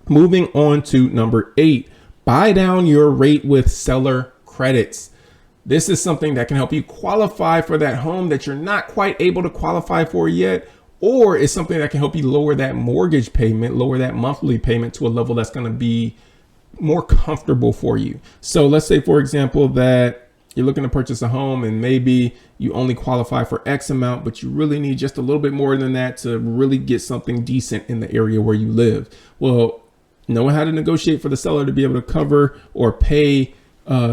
Moving on to number 8, buy down your rate with seller credits. This is something that can help you qualify for that home that you're not quite able to qualify for yet, or it's something that can help you lower that mortgage payment, lower that monthly payment to a level that's going to be more comfortable for you. So let's say, for example, that you're looking to purchase a home and maybe you only qualify for X amount, but you really need just a little bit more than that to really get something decent in the area where you live. Well, knowing how to negotiate for the seller to be able to cover or pay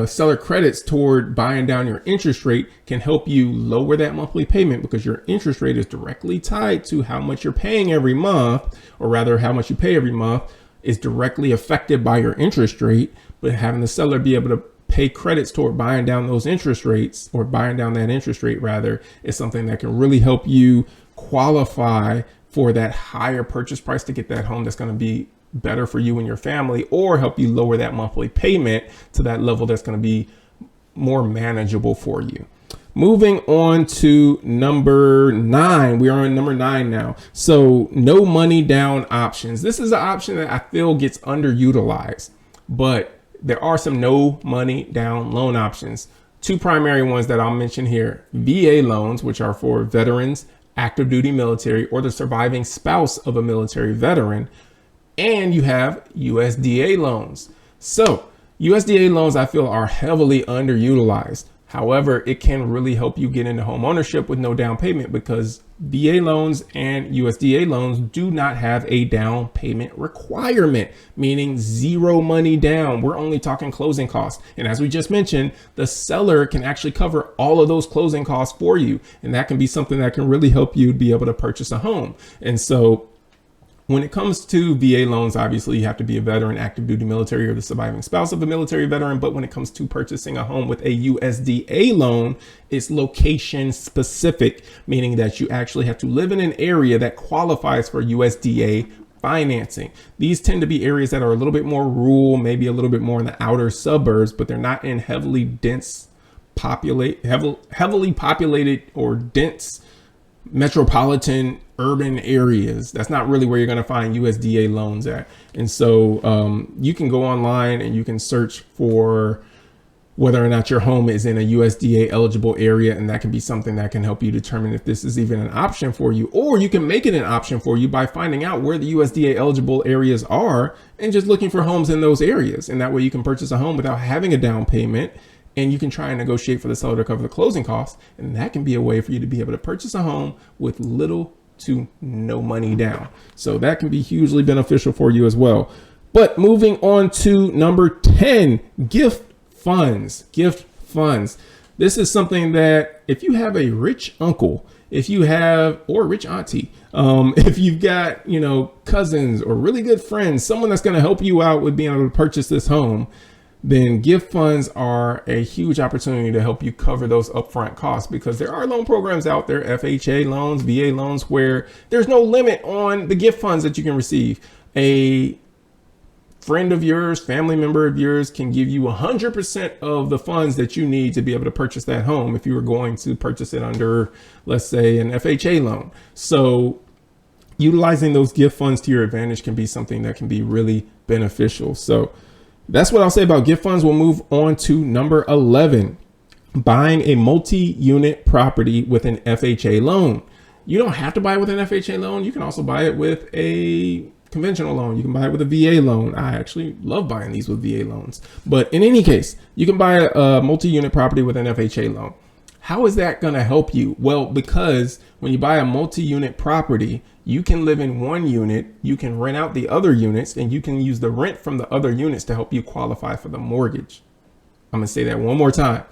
seller credits toward buying down your interest rate can help you lower that monthly payment, because your interest rate is directly tied to how much you're paying every month, or rather how much you pay every month is directly affected by your interest rate. But having the seller be able to pay credits toward buying down those interest rates, or buying down that interest rate rather, is something that can really help you qualify for that higher purchase price to get that home that's going to be better for you and your family, or help you lower that monthly payment to that level that's going to be more manageable for you. Moving on to number 9. We are on number 9 now. So no money down options. This is an option that I feel gets underutilized, but there are some no money down loan options. 2 primary ones that I'll mention here: VA loans, which are for veterans, active duty military, or the surviving spouse of a military veteran. And you have USDA loans. So USDA loans, I feel, are heavily underutilized. However, it can really help you get into home ownership with no down payment, because VA loans and USDA loans do not have a down payment requirement, meaning zero money down. We're only talking closing costs. And as we just mentioned, the seller can actually cover all of those closing costs for you. And that can be something that can really help you be able to purchase a home. And so when it comes to VA loans, obviously you have to be a veteran, active duty military, or the surviving spouse of a military veteran. But when it comes to purchasing a home with a USDA loan, it's location specific, meaning that you actually have to live in an area that qualifies for USDA financing. These tend to be areas that are a little bit more rural, maybe a little bit more in the outer suburbs, but they're not in heavily populated or dense metropolitan urban areas. That's not really where you're going to find USDA loans at. And so you can go online and you can search for whether or not your home is in a USDA eligible area, and that can be something that can help you determine if this is even an option for you. Or you can make it an option for you by finding out where the USDA eligible areas are and just looking for homes in those areas. And that way you can purchase a home without having a down payment, and you can try and negotiate for the seller to cover the closing costs. And that can be a way for you to be able to purchase a home with little to no money down. So that can be hugely beneficial for you as well. But moving on to number 10, gift funds. Gift funds. This is something that if you have a rich uncle, if you have, or a rich auntie, if you've got, cousins or really good friends, someone that's going to help you out with being able to purchase this home, then gift funds are a huge opportunity to help you cover those upfront costs, because there are loan programs out there, FHA loans, VA loans, where there's no limit on the gift funds that you can receive. A friend of yours, family member of yours can give you 100% of the funds that you need to be able to purchase that home if you were going to purchase it under, let's say, an FHA loan. So utilizing those gift funds to your advantage can be something that can be really beneficial. So that's what I'll say about gift funds. We'll move on to number 11, buying a multi-unit property with an FHA loan. You don't have to buy it with an FHA loan. You can also buy it with a conventional loan. You can buy it with a VA loan. I actually love buying these with VA loans. But in any case, you can buy a multi-unit property with an FHA loan. How is that going to help you? Well, because when you buy a multi-unit property, you can live in one unit, you can rent out the other units, and you can use the rent from the other units to help you qualify for the mortgage. I'm going to say that one more time.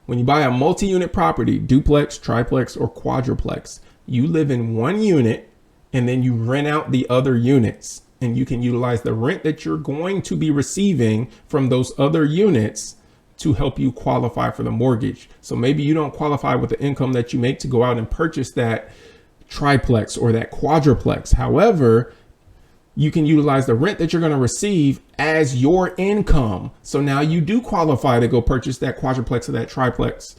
When you buy a multi-unit property, duplex, triplex, or quadruplex, you live in one unit and then you rent out the other units, and you can utilize the rent that you're going to be receiving from those other units to help you qualify for the mortgage. So maybe you don't qualify with the income that you make to go out and purchase that triplex or that quadruplex. However, you can utilize the rent that you're going to receive as your income. So now you do qualify to go purchase that quadruplex or that triplex.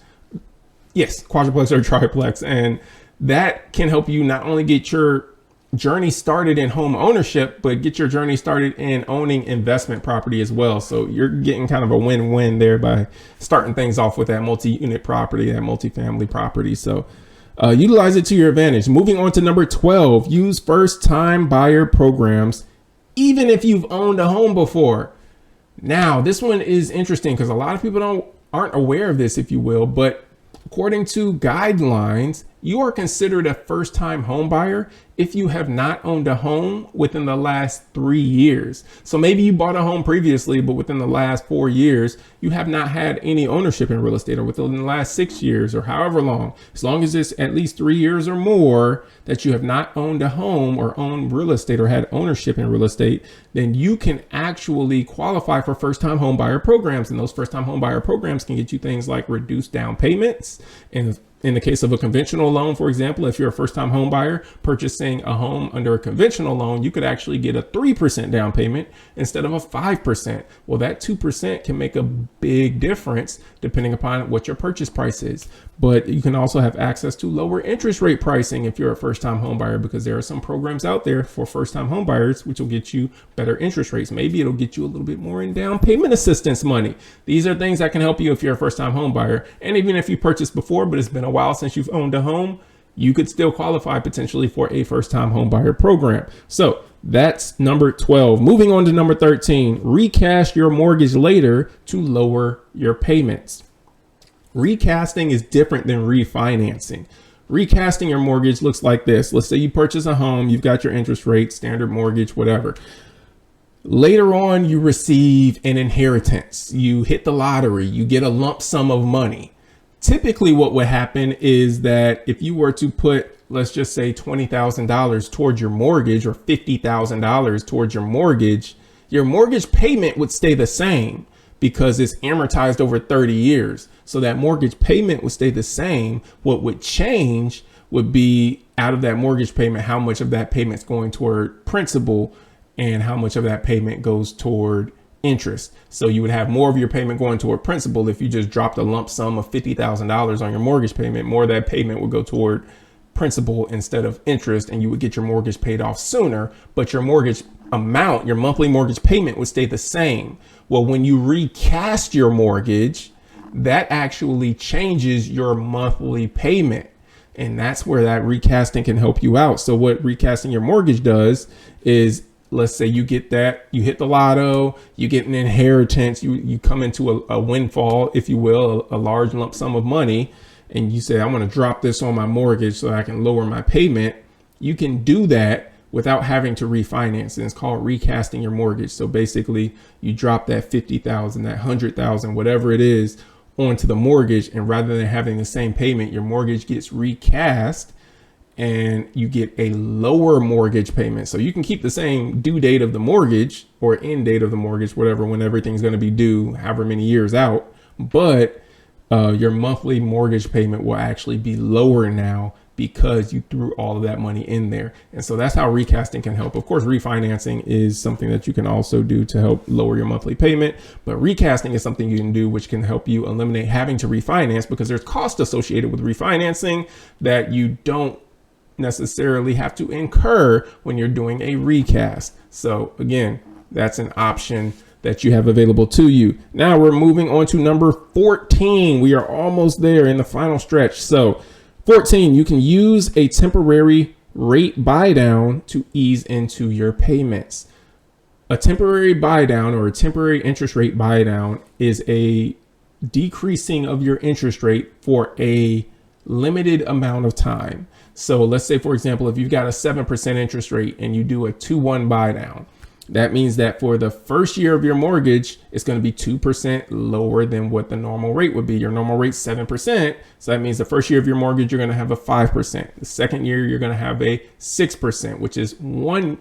Yes, quadruplex or triplex. And that can help you not only get your journey started in home ownership, but get your journey started in owning investment property as well. So you're getting kind of a win-win there by starting things off with that multi-unit property, that multifamily property. So utilize it to your advantage. Moving on to number 12, use first-time buyer programs, even if you've owned a home before. Now, this one is interesting because a lot of people aren't aware of this, if you will, but according to guidelines, you are considered a first-time home buyer if you have not owned a home within the last 3 years. So maybe you bought a home previously, but within the last 4 years, you have not had any ownership in real estate, or within the last 6 years, or however long. As long as it's at least 3 years or more that you have not owned a home or owned real estate or had ownership in real estate, then you can actually qualify for first-time home buyer programs. And those first-time home buyer programs can get you things like reduced down payments. And in the case of a conventional loan, for example, if you're a first-time home buyer purchasing a home under a conventional loan, you could actually get a 3% down payment instead of a 5%. Well, that 2% can make a big difference depending upon what your purchase price is. But you can also have access to lower interest rate pricing if you're a first-time home buyer, because there are some programs out there for first-time home buyers which will get you better interest rates. Maybe it'll get you a little bit more in down payment assistance money. These are things that can help you if you're a first-time home buyer. And even if you purchased before, but it's been a while since you've owned a home, you could still qualify potentially for a first-time home buyer program. So that's number 12. Moving on to number 13, recast your mortgage later to lower your payments. Recasting is different than refinancing. Recasting your mortgage looks like this. Let's say you purchase a home, you've got your interest rate, standard mortgage, whatever. Later on, you receive an inheritance. You hit the lottery, you get a lump sum of money. Typically what would happen is that if you were to put, let's just say $20,000 towards your mortgage, or $50,000 towards your mortgage payment would stay the same because it's amortized over 30 years. So that mortgage payment would stay the same. What would change would be out of that mortgage payment, how much of that payment is going toward principal and how much of that payment goes toward interest. So you would have more of your payment going toward principal if you just dropped a lump sum of $50,000 on your mortgage payment. More of that payment would go toward principal instead of interest, and you would get your mortgage paid off sooner, but your mortgage amount, your monthly mortgage payment would stay the same. Well, when you recast your mortgage, that actually changes your monthly payment. And that's where that recasting can help you out. So what recasting your mortgage does is, let's say you get that, you hit the lotto, you get an inheritance, you come into a windfall, if you will, a large lump sum of money, and you say, I want to drop this on my mortgage so I can lower my payment. You can do that without having to refinance. And it's called recasting your mortgage. So basically you drop that 50,000, that 100,000, whatever it is, onto the mortgage. And rather than having the same payment, your mortgage gets recast and you get a lower mortgage payment. So you can keep the same due date of the mortgage, or end date of the mortgage, whatever, when everything's going to be due, however many years out, but your monthly mortgage payment will actually be lower now because you threw all of that money in there. And so that's how recasting can help. Of course, refinancing is something that you can also do to help lower your monthly payment, but recasting is something you can do which can help you eliminate having to refinance, because there's cost associated with refinancing that you don't necessarily have to incur when you're doing a recast. So again, that's an option that you have available to you. Now we're moving on to number 14. We are almost there in the final stretch. So 14, you can use a temporary rate buy down to ease into your payments. A temporary buy down, or a temporary interest rate buy down, is a decreasing of your interest rate for a limited amount of time. So let's say, for example, if you've got a 7% interest rate and you do a 2-1 buy down, that means that for the first year of your mortgage, it's going to be 2% lower than what the normal rate would be. Your normal rate is 7%. So that means the first year of your mortgage, you're going to have a 5%. The second year, you're going to have a 6%, which is 1%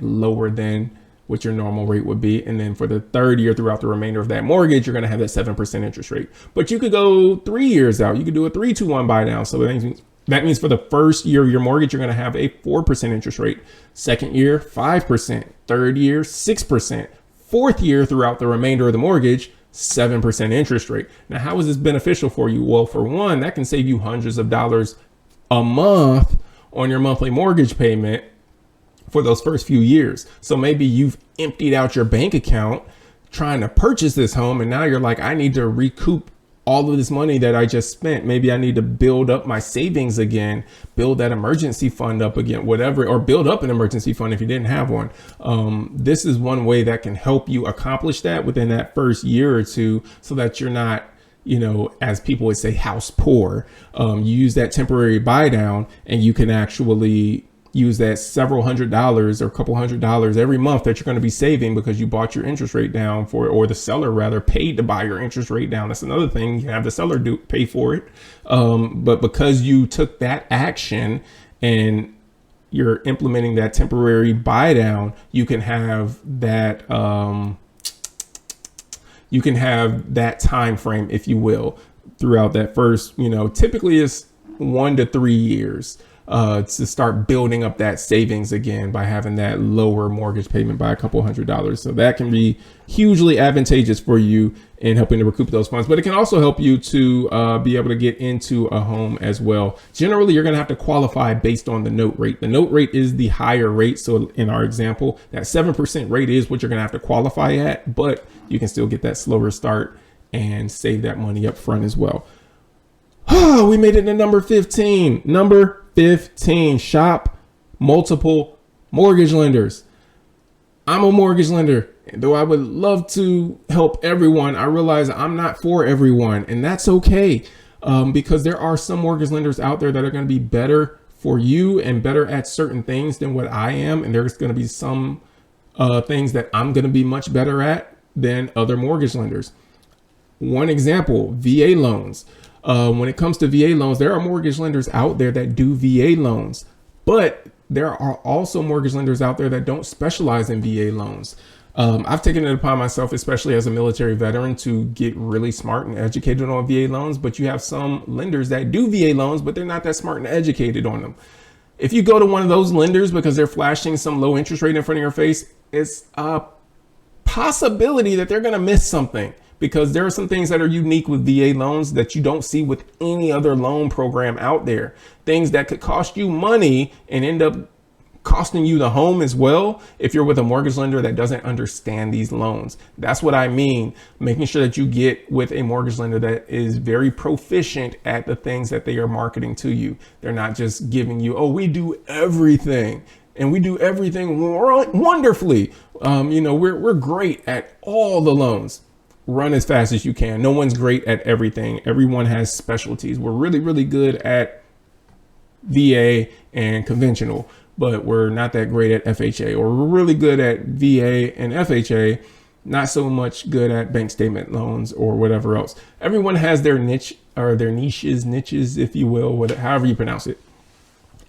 lower than what your normal rate would be. And then for the third year, throughout the remainder of that mortgage, you're going to have that 7% interest rate. But you could go 3 years out. You could do a 3-2-1 buy down. So that means for the first year of your mortgage, you're going to have a 4% interest rate. Second year, 5%. Third year, 6%. Fourth year, throughout the remainder of the mortgage, 7% interest rate. Now, how is this beneficial for you? Well, for one, that can save you hundreds of dollars a month on your monthly mortgage payment, for those first few years. So maybe you've emptied out your bank account trying to purchase this home, and now you're like, I need to recoup all of this money that I just spent. Maybe I need to build up my savings again, build that emergency fund up again, whatever, or build up an emergency fund if you didn't have one. This is one way that can help you accomplish that within that first year or two, so that you're not, as people would say, house poor. You use that temporary buy down, and you can actually use that several $100s or a couple $100s every month that you're going to be saving because you bought your interest rate down or the seller rather paid to buy your interest rate down. That's another thing. You have the seller pay for it. But because you took that action and you're implementing that temporary buy down, you can have that, time frame, if you will, throughout that first, typically it's 1 to 3 years. To start building up that savings again by having that lower mortgage payment by a couple $100s. So that can be hugely advantageous for you in helping to recoup those funds, but it can also help you to be able to get into a home as well. Generally, you're going to have to qualify based on the note rate. The note rate is the higher rate. So in our example, that 7% rate is what you're going to have to qualify at, but you can still get that slower start and save that money up front as well. We made it to number 15. Number 15, shop multiple mortgage lenders. I'm a mortgage lender. Though I would love to help everyone, I realize I'm not for everyone, and that's okay, because there are some mortgage lenders out there that are going to be better for you and better at certain things than what I am. And there's going to be some things that I'm going to be much better at than other mortgage lenders. One example, VA loans. When it comes to VA loans, there are mortgage lenders out there that do VA loans, but there are also mortgage lenders out there that don't specialize in VA loans. I've taken it upon myself, especially as a military veteran, to get really smart and educated on VA loans, but you have some lenders that do VA loans, but they're not that smart and educated on them. If you go to one of those lenders because they're flashing some low interest rate in front of your face, it's a possibility that they're going to miss something, because there are some things that are unique with VA loans that you don't see with any other loan program out there. Things that could cost you money and end up costing you the home as well if you're with a mortgage lender that doesn't understand these loans. That's what I mean. Making sure that you get with a mortgage lender that is very proficient at the things that they are marketing to you. They're not just giving you, oh, we do everything. And we do everything wonderfully. We're great at all the loans. Run as fast as you can. No one's great at everything. Everyone has specialties. We're really, really good at VA and conventional, but we're not that great at FHA. Or we're really good at VA and FHA, not so much good at bank statement loans or whatever else. Everyone has their niche or their niches, if you will, however you pronounce it.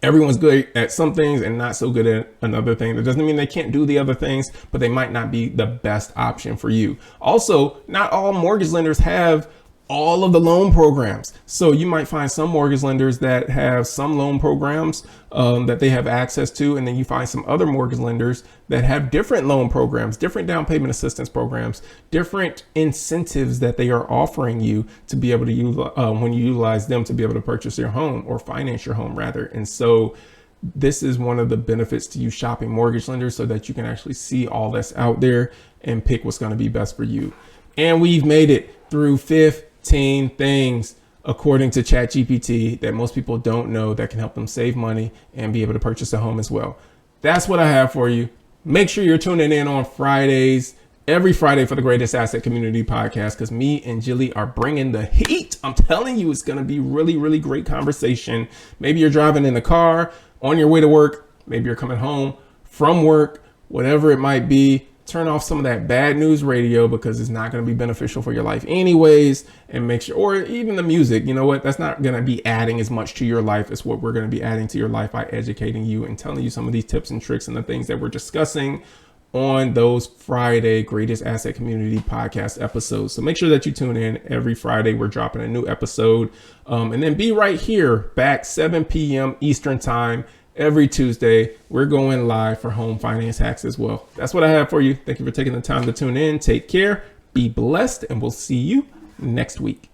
Everyone's good at some things and not so good at another thing. That doesn't mean they can't do the other things, but they might not be the best option for you. Also, not all mortgage lenders have all of the loan programs. So you might find some mortgage lenders that have some loan programs that they have access to. And then you find some other mortgage lenders that have different loan programs, different down payment assistance programs, different incentives that they are offering you to be able to use when you utilize them to be able to purchase your home or finance your home rather. And so this is one of the benefits to you shopping mortgage lenders, so that you can actually see all that's out there and pick what's going to be best for you. And we've made it through 15 things, according to ChatGPT, that most people don't know that can help them save money and be able to purchase a home as well. That's what I have for you. Make sure you're tuning in on Fridays, every Friday, for the Greatest Asset Community Podcast, because me and Jilly are bringing the heat. I'm telling you, it's going to be really, really great conversation. Maybe you're driving in the car on your way to work. Maybe you're coming home from work, whatever it might be. Turn off some of that bad news radio, because it's not going to be beneficial for your life anyways. And make sure, or even the music, you know what, that's not going to be adding as much to your life as what we're going to be adding to your life by educating you and telling you some of these tips and tricks and the things that we're discussing on those Friday Greatest Asset Community Podcast episodes. So make sure that you tune in every Friday. We're dropping a new episode, and then be right here back 7 p.m. Eastern time. Every Tuesday, we're going live for home finance hacks as well. That's what I have for you. Thank you for taking the time to tune in. Take care, be blessed, and we'll see you next week.